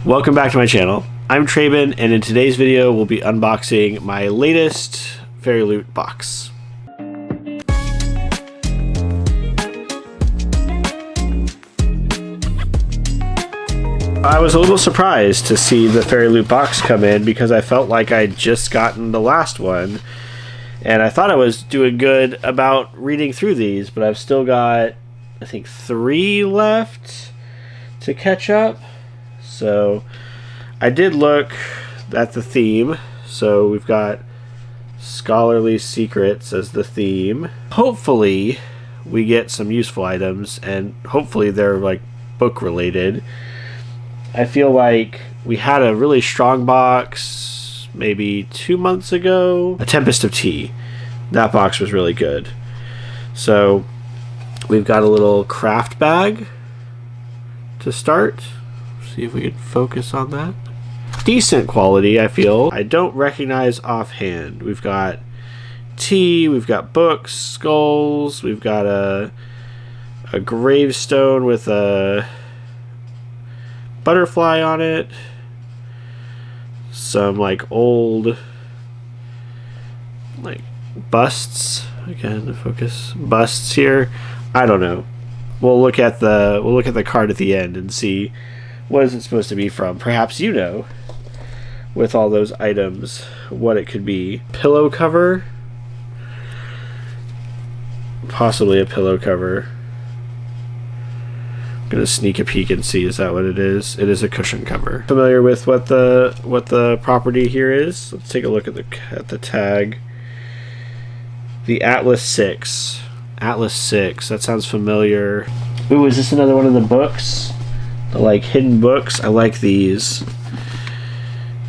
Welcome back to my channel. I'm Traben, and in today's video we'll be unboxing my latest Fairyloot box. I was a little surprised to see the Fairyloot box come in because I felt like I'd just gotten the last one, and I thought I was doing good about reading through these, but I've still got, I think, 3 left to catch up. So I did look at the theme. So we've got Scholarly Secrets as the theme. Hopefully we get some useful items, and hopefully they're like book related. I feel like we had a really strong box maybe 2 months ago. A Tempest of Tea. That box was really good. So we've got a little craft bag to start. See if we can focus on that. Decent quality, I feel. I don't recognize offhand. We've got tea, we've got books, skulls, we've got a gravestone with a butterfly on it. Some like old like busts. Again, the focus. Busts here. I don't know. We'll look at the card at the end and see what is it supposed to be from. Perhaps you know, with all those items, what it could be. Pillow cover. Possibly a pillow cover. I'm gonna sneak a peek and see, is that what it is? It is a cushion cover. Familiar with what the property here is? Let's take a look at the tag. The Atlas 6. Atlas 6. That sounds familiar. Ooh, is this another one of the books? The like hidden books? I like these.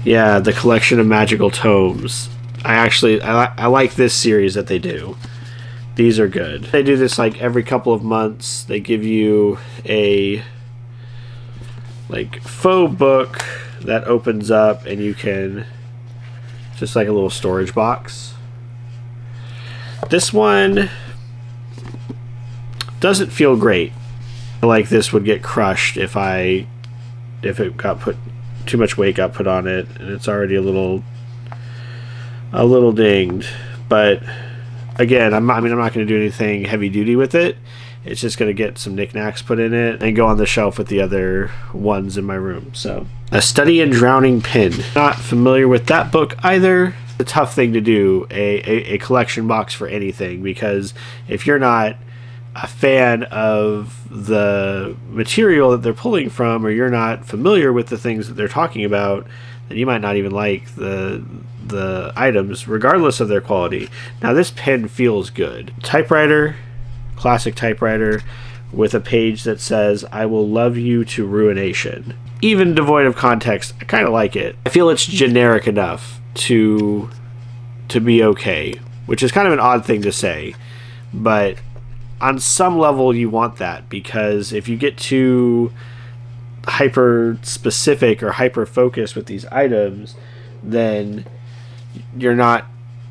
Yeah, the collection of magical tomes. I like this series that they do. These are good. They do this like every couple of months. They give you a like faux book that opens up and you can, just like a little storage box. This one doesn't feel great. Like this would get crushed if it got put, too much weight got put on it, and it's already a little dinged. But again, I'm not going to do anything heavy duty with it. It's just going to get some knickknacks put in it and go on the shelf with the other ones in my room. So, A Study in Drowning Pin. Not familiar with that book either. It's a tough thing to do, a collection box for anything, because if you're not a fan of the material that they're pulling from, or you're not familiar with the things that they're talking about, then you might not even like the items regardless of their quality. Now this pen feels good. Typewriter, classic typewriter, with a page that says, "I will love you to ruination." Even devoid of context, I kind of like it. I feel it's generic enough to be okay, which is kind of an odd thing to say, but on some level you want that, because if you get too hyper specific or hyper focused with these items, then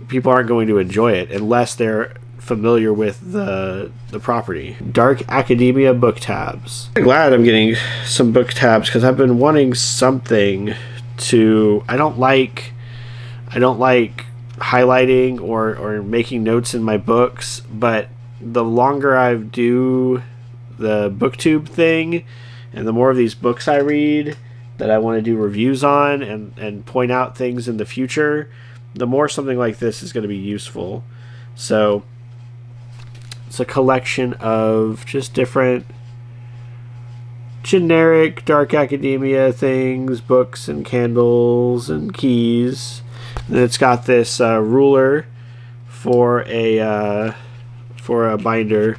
people aren't going to enjoy it unless they're familiar with the property. Dark Academia book tabs. I'm glad I'm getting some book tabs because I've been wanting something to, I don't like highlighting or making notes in my books, but the longer I do the booktube thing and the more of these books I read that I want to do reviews on and point out things in the future, the more something like this is going to be useful. So it's a collection of just different generic Dark Academia things, books and candles and keys. And it's got this ruler for a binder,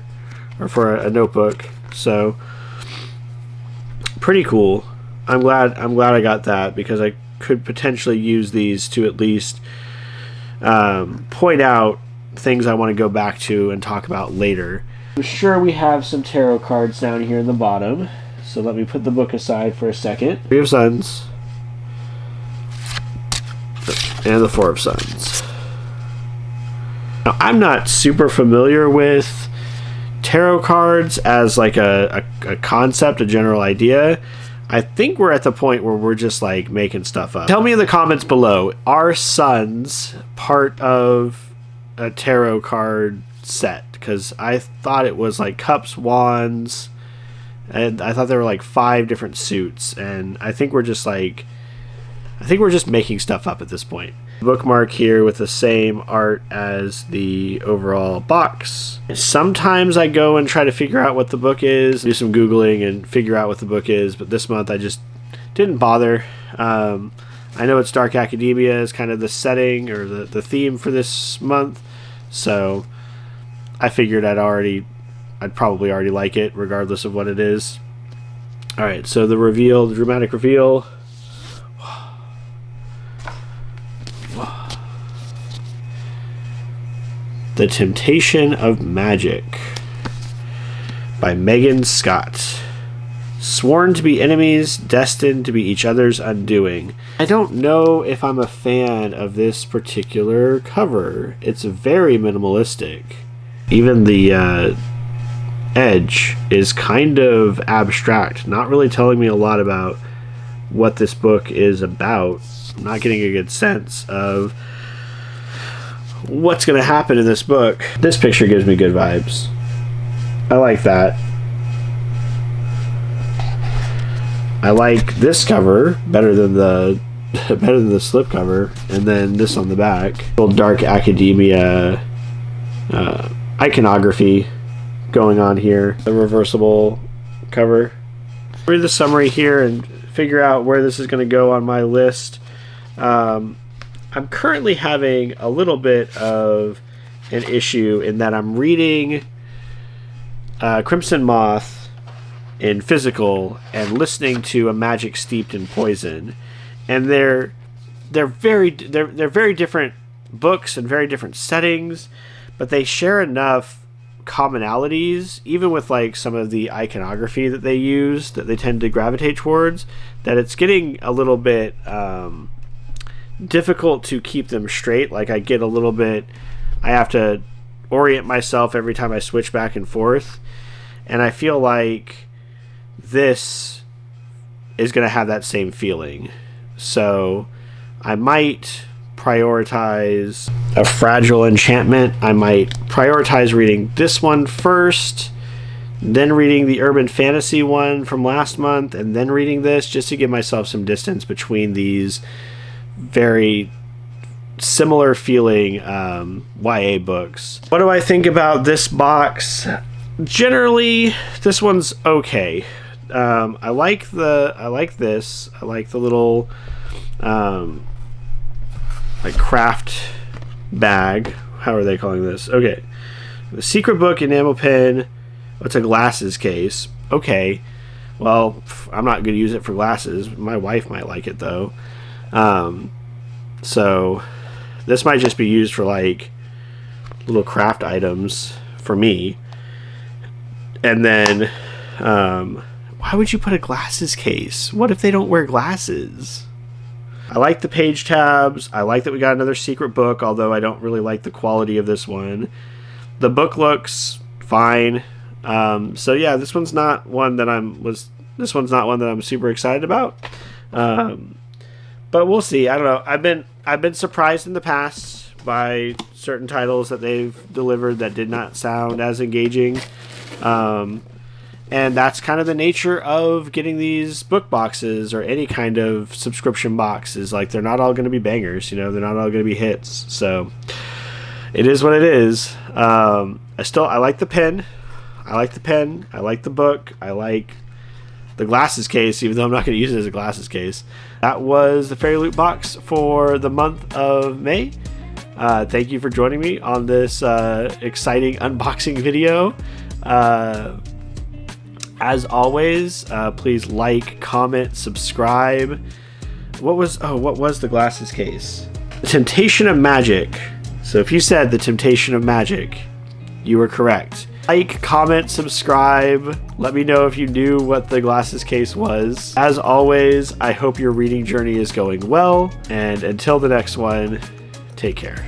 or for a notebook. So pretty cool. I'm glad I got that, because I could potentially use these to at least point out things I want to go back to and talk about later. I'm sure we have some tarot cards down here in the bottom, so let me put the book aside for a second. Three of Sons and the Four of Sons. Now, I'm not super familiar with tarot cards as like a concept, a general idea. I think we're at the point where we're just like making stuff up. Tell me in the comments below, are suns part of a tarot card set? Because I thought it was like cups, wands, and I thought there were like 5 different suits, and I think we're just making stuff up at this point. Bookmark here with the same art as the overall box. Sometimes I go and try to figure out what the book is, do some Googling and figure out what the book is, but this month I just didn't bother. I know it's Dark Academia is kind of the setting or the theme for this month, so I figured I'd probably already like it regardless of what it is. Alright, so the dramatic reveal. The Temptation of Magic by Megan Scott. Sworn to be enemies, destined to be each other's undoing. I don't know if I'm a fan of this particular cover. It's very minimalistic. Even the edge is kind of abstract, not really telling me a lot about what this book is about. I'm not getting a good sense of what's going to happen in this book. This picture gives me good vibes. I like that. I like this cover better than the slip cover, and then this on the back. Little Dark Academia iconography going on here. The reversible cover. Read the summary here and figure out where this is going to go on my list. I'm currently having a little bit of an issue in that I'm reading Crimson Moth in physical and listening to A Magic Steeped in Poison, and they're very different books and very different settings, but they share enough commonalities, even with like some of the iconography that they use that they tend to gravitate towards, that it's getting a little bit difficult to keep them straight. Like I have to orient myself every time I switch back and forth, and I feel like this is going to have that same feeling. So I might prioritize A Fragile Enchantment. I might prioritize reading this one first, then reading the urban fantasy one from last month, and then reading this, just to give myself some distance between these very similar feeling YA books. What do I think about this box? Generally, this one's okay. I like this. I like the little like craft bag. How are they calling this? Okay. The secret book enamel pen. It's a glasses case. Okay. Well, I'm not going to use it for glasses. My wife might like it though. So this might just be used for like little craft items for me. And then why would you put a glasses case? What if they don't wear glasses? I like the page tabs. I like that we got another secret book, although I don't really like the quality of this one. The book looks fine. So yeah, this one's not one that I'm super excited about. But we'll see. I don't know. I've been surprised in the past by certain titles that they've delivered that did not sound as engaging. And that's kind of the nature of getting these book boxes or any kind of subscription boxes. Like, they're not all going to be bangers, they're not all going to be hits. So it is what it is. I like the pen. I like the book. I like the glasses case, even though I'm not going to use it as a glasses case. That was the Fairyloot box for the month of May. Thank you for joining me on this exciting unboxing video. As always, please like, comment, subscribe. What was the glasses case? The Temptation of Magic. So if you said The Temptation of Magic, you were correct. Like, comment, subscribe. Let me know if you knew what the glasses case was. As always, I hope your reading journey is going well. And until the next one, take care.